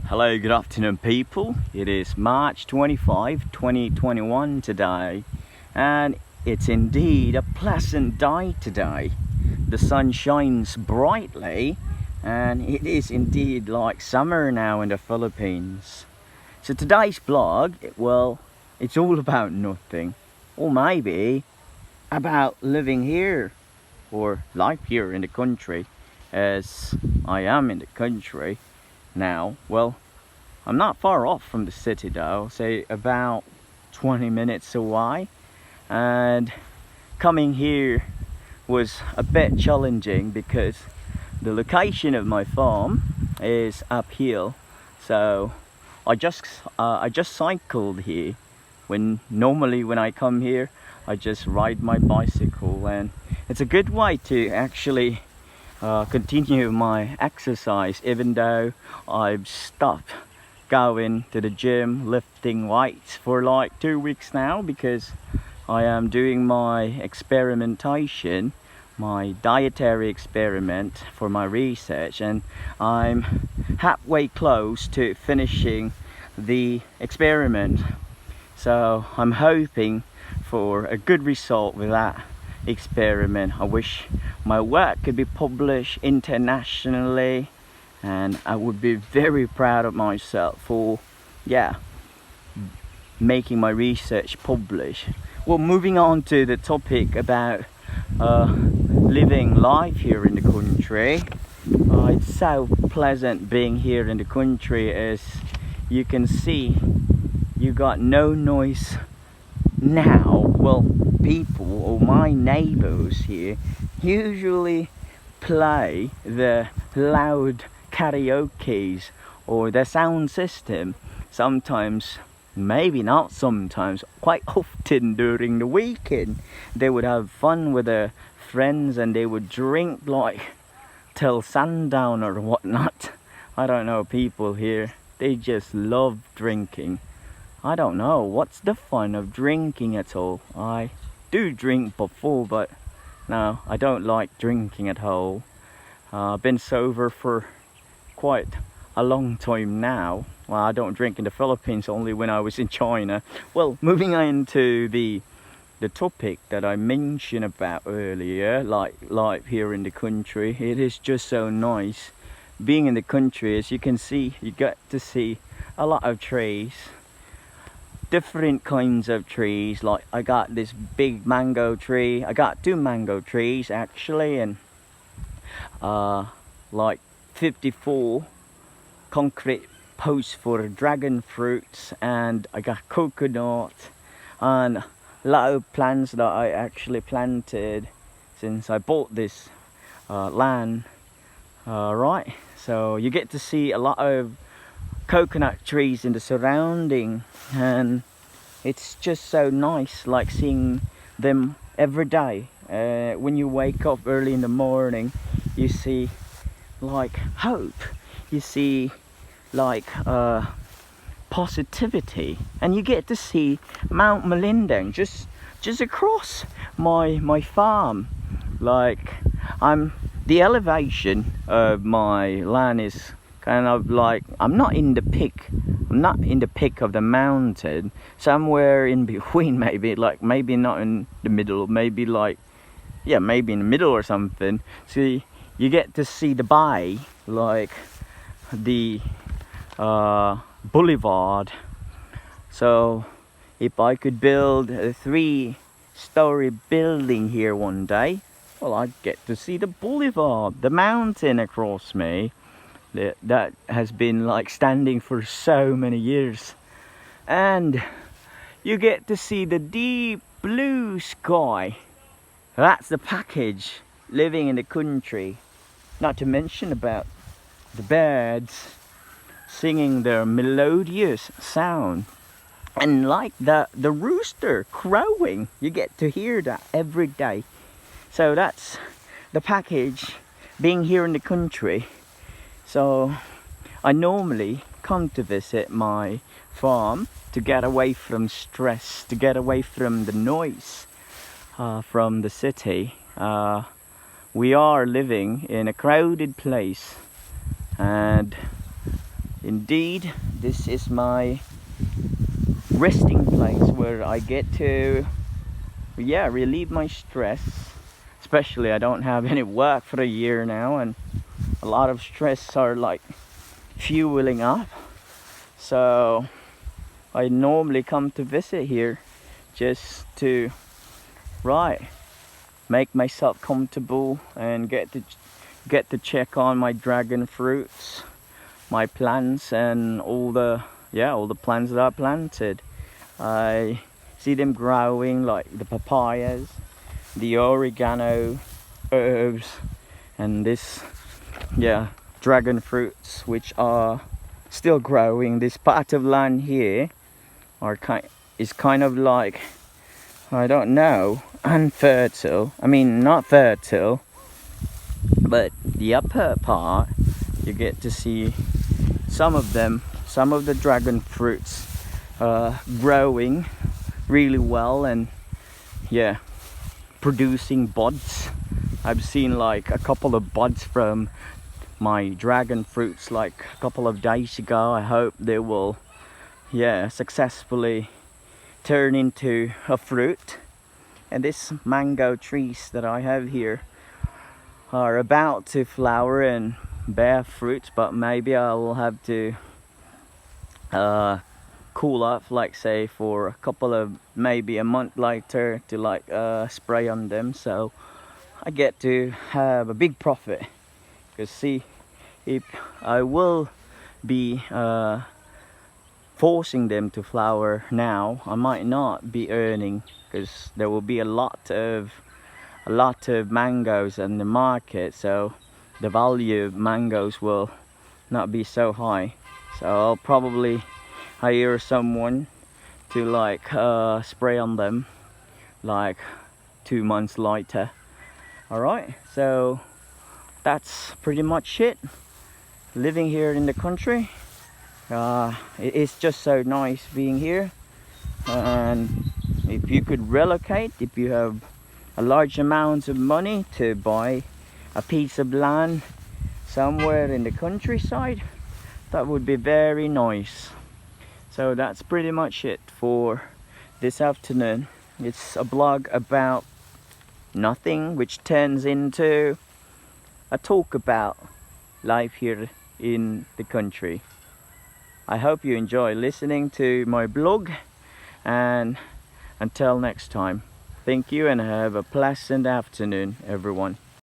Hello, good afternoon people. It is March 25, 2021 today, and it's indeed a pleasant day today. The sun shines brightly and it is indeed like summer now in the Philippines. So today's vlog, well, it's all about nothing, or maybe about living here or life here in the country, as I am in the country now. Well, I'm not far off from the city though, say about 20 minutes away, and coming here was a bit challenging because the location of my farm is uphill. So I just cycled here, when normally when I come here I just ride my bicycle, and it's a good way to actually continue my exercise, even though I've stopped going to the gym lifting weights for like 2 weeks now, because I am doing my experimentation, my dietary experiment for my research, and I'm halfway close to finishing the experiment. So I'm hoping for a good result with that experiment. I wish my work could be published internationally, and I would be very proud of myself for making my research published. Well, moving on to the topic about living life here in the country. It's so pleasant being here in the country. As you can see, you got no noise now. Well, people or my neighbors here usually play the loud karaoke's or the sound system sometimes, maybe not sometimes, quite often during the weekend. They would have fun with their friends and they would drink like till sundown or whatnot. I don't know, people here, they just love drinking. I don't know what's the fun of drinking at all. I do drink before, but no, I don't like drinking at all. I've been sober for quite a long time now. Well, I don't drink in the Philippines, only when I was in China. Well, moving on to the topic that I mentioned about earlier, like life here in the country. It is just so nice being in the country. As you can see, you get to see a lot of trees, different kinds of trees. Like I got this big mango tree, I got 2 mango trees actually, and like 54 concrete posts for dragon fruits, and I got coconut and a lot of plants that I actually planted since I bought this land, right? So you get to see a lot of coconut trees in the surrounding, and it's just so nice, like seeing them every day. When you wake up early in the morning, you see like hope, you see like positivity, and you get to see Mount Malindang just across my farm. Like the elevation of my land is kind of like, I'm not in the peak of the mountain, somewhere in between, maybe not in the middle, maybe like, yeah, maybe in the middle or something. See, you get to see the bay, like the boulevard. So if I could build a 3-story building here one day, well, I'd get to see the boulevard, the mountain across me that has been like standing for so many years, and you get to see the deep blue sky. That's the package living in the country. Not to mention about the birds singing their melodious sound, and like the rooster crowing, you get to hear that every day. So that's the package being here in the country. So I normally come to visit my farm to get away from stress, to get away from the noise from the city. We are living in a crowded place, and indeed, this is my resting place where I get to, yeah, relieve my stress. Especially I don't have any work for a year now, and a lot of stress are like fueling up. So I normally come to visit here just to, right, make myself comfortable and get to check on my dragon fruits, my plants, and all the plants that I planted. I see them growing, like the papayas, the oregano, herbs, and this, yeah, dragon fruits, which are still growing. This part of land here is kind of like, I don't know, unfertile. I mean, not fertile, but the upper part, you get to see some of the dragon fruits growing really well, and yeah, producing buds. I've seen like a couple of buds from my dragon fruits like a couple of days ago. I hope they will, yeah, successfully turn into a fruit. And these mango trees that I have here are about to flower and bear fruits, but maybe I will have to cool off, like say for a couple of, maybe a month later, to like spray on them, so I get to have a big profit. Because see, if I will be forcing them to flower now, I might not be earning, because there will be a lot of mangoes in the market, so the value of mangoes will not be so high. So I'll probably hire someone to like spray on them like 2 months later. All right, so that's pretty much it. Living here in the country, it's just so nice being here. And if you could relocate, if you have a large amount of money to buy a piece of land somewhere in the countryside, that would be very nice. So that's pretty much it for this afternoon. It's a blog about nothing, which turns into a talk about life here in the country. I hope you enjoy listening to my blog, and until next time, thank you and have a pleasant afternoon, everyone.